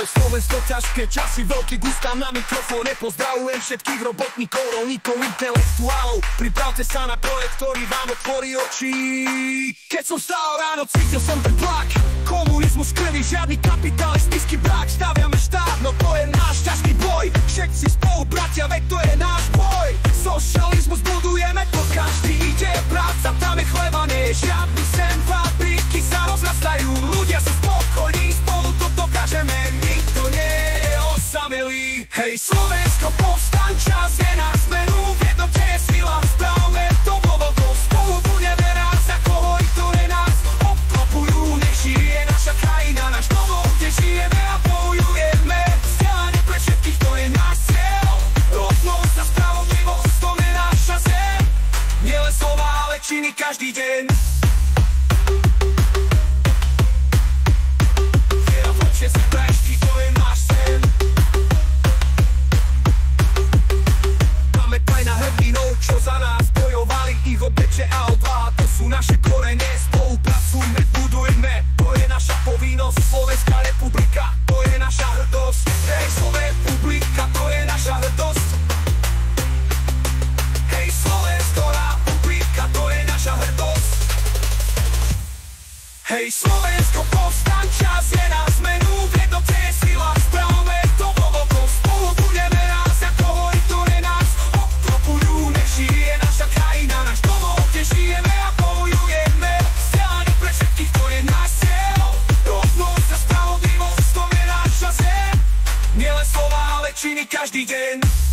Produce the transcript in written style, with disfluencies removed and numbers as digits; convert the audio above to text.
Slovensko ťažké časy, veľký Gustav na mikrofóne. Pozdravujem všetkých robotníkov, rolníkov, intelektuálov. Pripravte sa na projekt, ktorý vám otvorí oči. Keď som stál ráno, cítil som ten tlak. Komunizmus krvi, žiadny kapitalistický brak. Staviame štát, no to je náš ťažký boj. Všetci spolu bratia, veď to je náš boj. Socializmus budujeme, to každý ide. Práca, tam je chleba, nie je žiadny sen. Fabriky sa rozrastajú, ľudia sú spokojní, spolu to dokážeme. Nikto nie je osamelý. Hej Slovensko, povstaň, čas je na zmenu. V jednote je sila, správame to bolo. Spolu budeme raz, ako hoj, ktoré nás obklopujú. Nech žije naša krajina, náš domov, kde žijeme a bojujeme. Vzdelanie pre všetkých, to je náš cieľ. Rovnosť a spravodlivosť, to je naša zem. Nielen slova, ale činy každý deň. Viera v oči si prešti, to je náš sen. Pamätaj na hrdinov, čo za nás bojovali. Ich obeče a odvaha, to sú naše korene. Spolupracujme, budujme, to je naša povinnosť. Slovenská republika, to je naša hrdosť. Hej, Slovenská republika, to je naša hrdosť. Hej, Slovenská republika, to je naša hrdosť. Hej, Slovensko, povstaň, čas je na zmenu. V jednote je sila, správame to bolo. Spolu budeme raz, ako hoj, ktoré nás obklopujú. Nech žije naša krajina, náš domov, kde žijeme a bojujeme. Vzdelanie pre všetkých, to je náš cieľ. Rovnosť a spravodlivosť, to je naša zem. Nielen slova, ale činy každý deň.